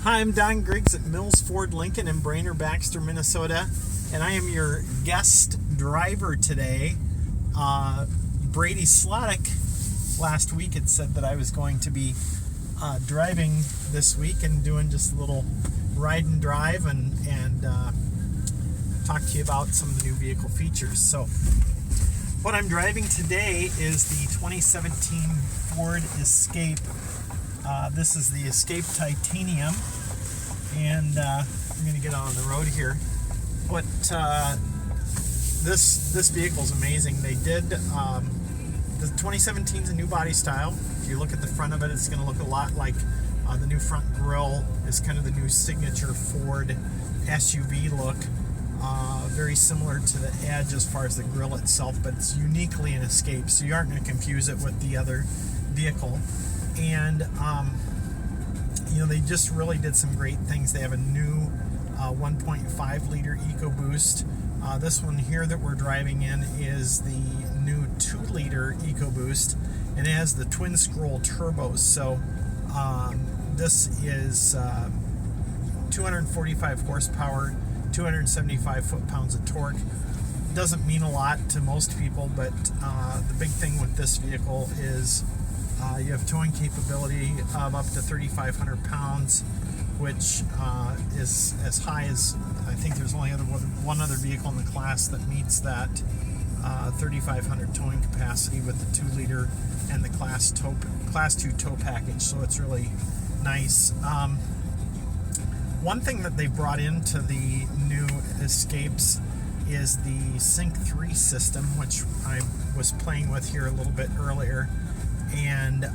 Hi, I'm Don Griggs at Mills Ford Lincoln in Brainerd, Baxter, Minnesota, and I am your guest driver today. Brady Slottick last week had said that I was going to be driving this week and doing just a little ride and drive and talk to you about some of the new vehicle features. So what I'm driving today is the 2017 Ford Escape. This is the Escape Titanium, and I'm going to get on the road here. But this vehicle is amazing. They did the 2017 is a new body style. If you look at the front of it, it's going to look a lot like the new front grille is kind of the new signature Ford SUV look. Very similar to the Edge as far as the grille itself, but it's uniquely an Escape, so you aren't going to confuse it with the other vehicle. And they just really did some great things. They have a new 1.5 liter EcoBoost. This one here that we're driving in is the new 2 liter EcoBoost, and it has the twin scroll turbos. So this is 245 horsepower, 275 foot-pounds of torque. Doesn't mean a lot to most people, but the big thing with this vehicle is you have towing capability of up to 3,500 pounds, which is as high as, I think there's only one other vehicle in the class that meets that 3,500 towing capacity with the 2 liter and the Class 2 tow package, so it's really nice. One thing that they brought into the new Escapes is the Sync 3 system, which I was playing with here a little bit earlier. And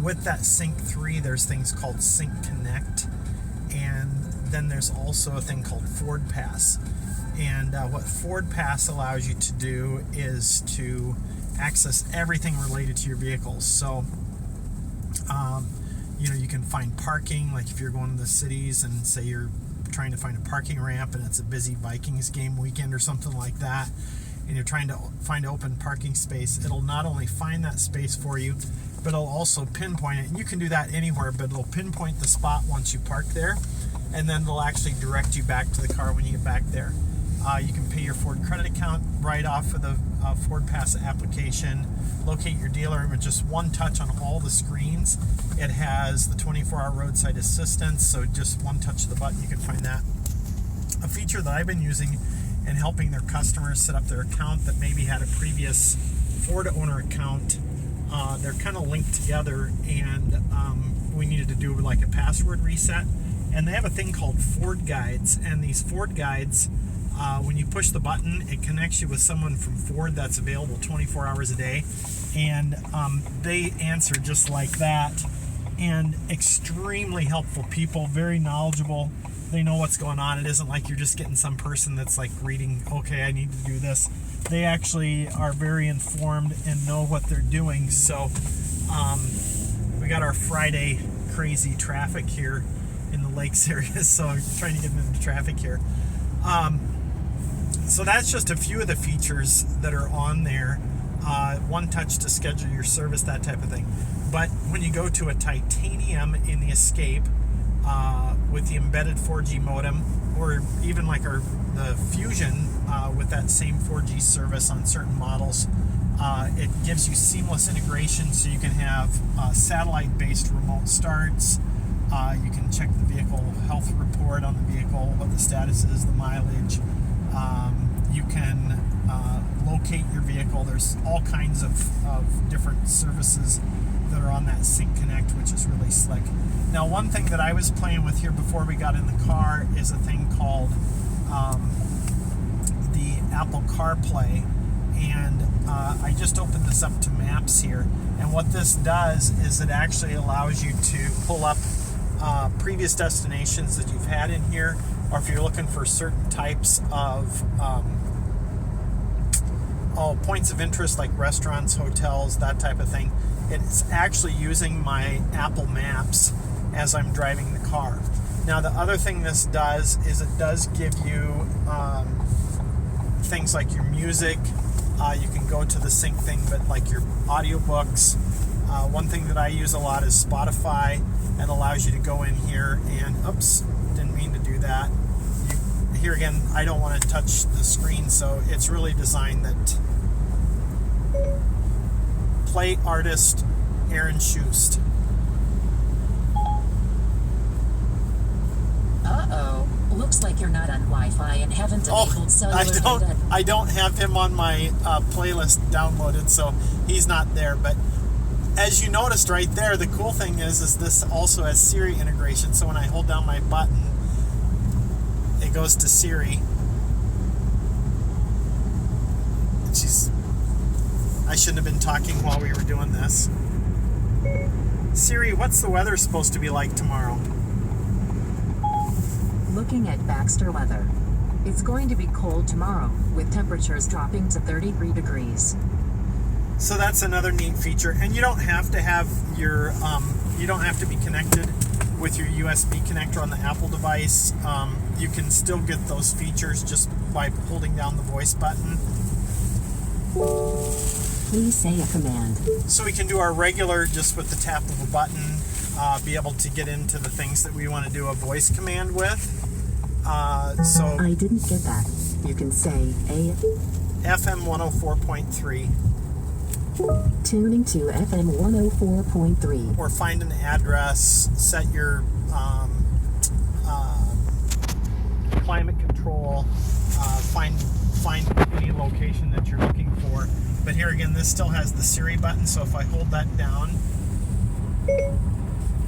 with that Sync 3, there's things called Sync Connect, and then there's also a thing called Fordpass. And what Fordpass allows you to do is to access everything related to your vehicles. So you can find parking, like if you're going to the cities and say you're trying to find a parking ramp and it's a busy Vikings game weekend or something like that, and you're trying to find an open parking space, it'll not only find that space for you, but it'll also pinpoint it. And you can do that anywhere, but it'll pinpoint the spot once you park there, and then it'll actually direct you back to the car when you get back there. You can pay your Ford credit account right off of the Fordpass application, locate your dealer with just one touch on all the screens. It has the 24-hour roadside assistance, so just one touch of the button, you can find that. A feature that I've been using and helping their customers set up their account that maybe had a previous Ford owner account. They're kind of linked together, and we needed to do like a password reset. And they have a thing called Ford Guides, and these Ford Guides, when you push the button, it connects you with someone from Ford that's available 24 hours a day, and they answer just like that, and extremely helpful people, very knowledgeable. They know what's going on. It isn't like you're just getting some person that's like reading, okay, I need to do this. They actually are very informed and know what they're doing. So we got our Friday crazy traffic here in the Lakes area, so I'm trying to get into traffic here. So that's just a few of the features that are on there. One touch to schedule your service, that type of thing. But when you go to a Titanium in the Escape, with the embedded 4G modem, or even like the Fusion with that same 4G service on certain models, it gives you seamless integration, so you can have satellite-based remote starts. You can check the vehicle health report on the vehicle, what the status is, the mileage. You can locate your vehicle. There's all kinds of different services that are on that Sync Connect, which is really slick. Now, one thing that I was playing with here before we got in the car is a thing called the Apple Carplay, and I just opened this up to Maps here, and what this does is it actually allows you to pull up previous destinations that you've had in here, or if you're looking for certain types of points of interest like restaurants, hotels, that type of thing. It's actually using my Apple Maps as I'm driving the car. Now, the other thing this does is it does give you things like your music. You can go to the sync thing, but like your audiobooks, One thing that I use a lot is Spotify. It allows you to go in here and, oops, didn't mean to do that. Here again, I don't want to touch the screen, so it's really designed that play artist Aaron Schust. Uh-oh. Looks like you're not on Wi-Fi and haven't enabled cellular data. I don't have him on my playlist downloaded, so he's not there. But as you noticed right there, the cool thing is this also has Siri integration. So when I hold down my button, it goes to Siri. And I shouldn't have been talking while we were doing this. Siri, what's the weather supposed to be like tomorrow? Looking at Baxter weather. It's going to be cold tomorrow, with temperatures dropping to 33 degrees. So that's another neat feature. And you don't have to have your, you don't have to be connected with your USB connector on the Apple device. You can still get those features just by holding down the voice button. Please say a command. So we can do our regular just with the tap of a button, be able to get into the things that we want to do a voice command with. So I didn't get that. You can say a FM 104.3. Tuning to FM 104.3. Or find an address, set your climate control, find any location that you're looking for. But here again, this still has the Siri button, so if I hold that down,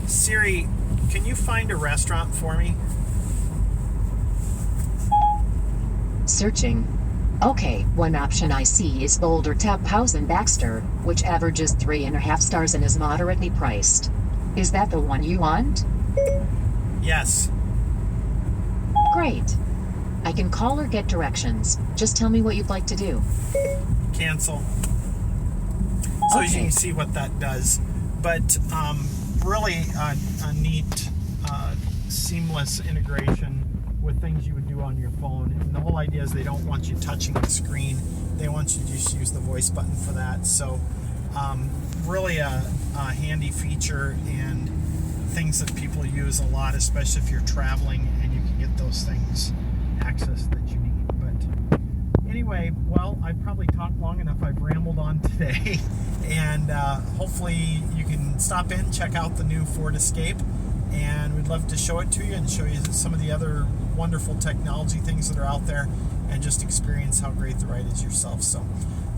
Siri, can you find a restaurant for me? Searching. Okay, one option I see is Boulder Tap House in Baxter, which averages 3.5 stars and is moderately priced. Is that the one you want? Yes. Great. I can call or get directions. Just tell me what you'd like to do. Cancel. So Okay. as you can see what that does. But really a neat, seamless integration with things you would do on your phone. And the whole idea is they don't want you touching the screen. They want you to just use the voice button for that. So really a handy feature and things that people use a lot, especially if you're traveling and you can get those things access that you need. But anyway, well, I've probably talked long enough. I've rambled on today. And hopefully you can stop in, check out the new Ford Escape. And we'd love to show it to you and show you some of the other wonderful technology things that are out there and just experience how great the ride is yourself. So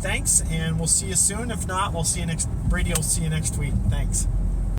thanks, and we'll see you soon. If not, we'll see you next. Brady will see you next week. Thanks.